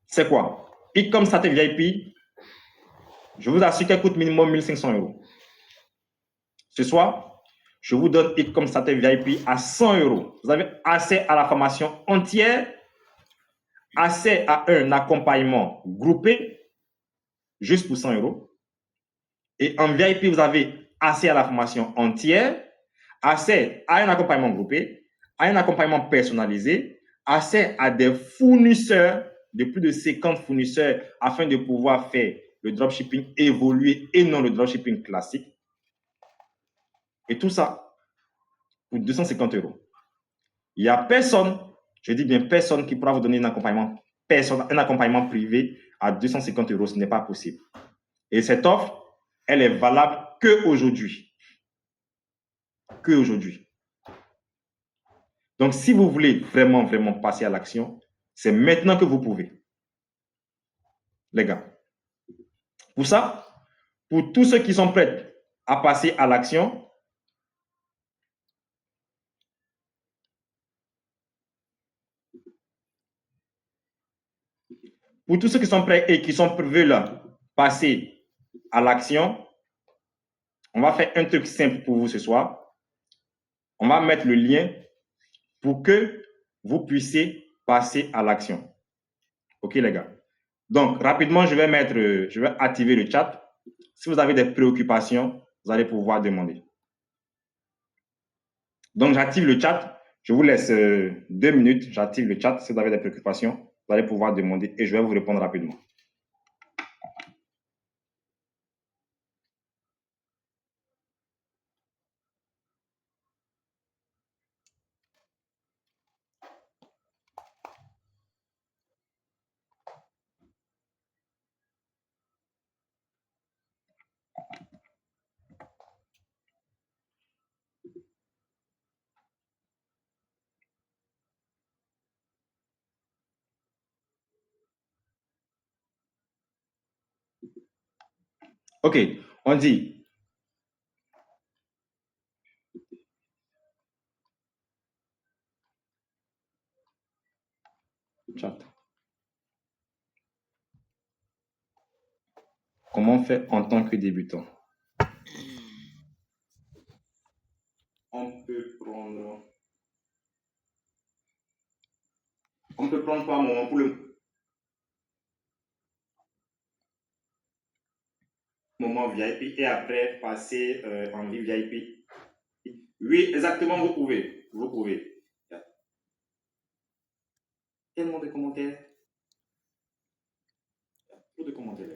C'est quoi? E-com starter VIP, je vous assure qu'elle coûte minimum 1 500 euros. Ce soir, je vous donne e-com starter VIP à 100 euros. Vous avez accès à la formation entière, accès à un accompagnement groupé, juste pour 100 euros. Et en VIP, vous avez accès à la formation entière, accès à un accompagnement groupé, à un accompagnement personnalisé, accès à des fournisseurs, de plus de 50 fournisseurs, afin de pouvoir faire le dropshipping évolué et non le dropshipping classique. Et tout ça pour 250 €. Il n'y a personne, je dis bien personne, qui pourra vous donner un accompagnement privé à 250 €. Ce n'est pas possible. Et cette offre, elle est valable qu'aujourd'hui. Qu'aujourd'hui. Donc, si vous voulez vraiment passer à l'action, c'est maintenant que vous pouvez. Les gars. Pour ça, pour tous ceux qui sont prêts à passer à l'action, pour tous ceux qui sont prêts et qui veulent passer à l'action, on va faire un truc simple pour vous ce soir. On va mettre le lien pour que vous puissiez passer à l'action. OK, les gars? Donc, rapidement, je vais activer le chat. Si vous avez des préoccupations, vous allez pouvoir demander. Donc, j'active le chat. Je vous laisse 2 minutes. J'active le chat. Si vous avez des préoccupations, vous allez pouvoir demander et je vais vous répondre rapidement. OK, on dit chat. Comment faire en tant que débutant? On peut prendre par moment pour le moment VIP et après passer en VIP. Oui, exactement, vous pouvez. Vous pouvez. Tellement de commentaires. Trop de commentaires.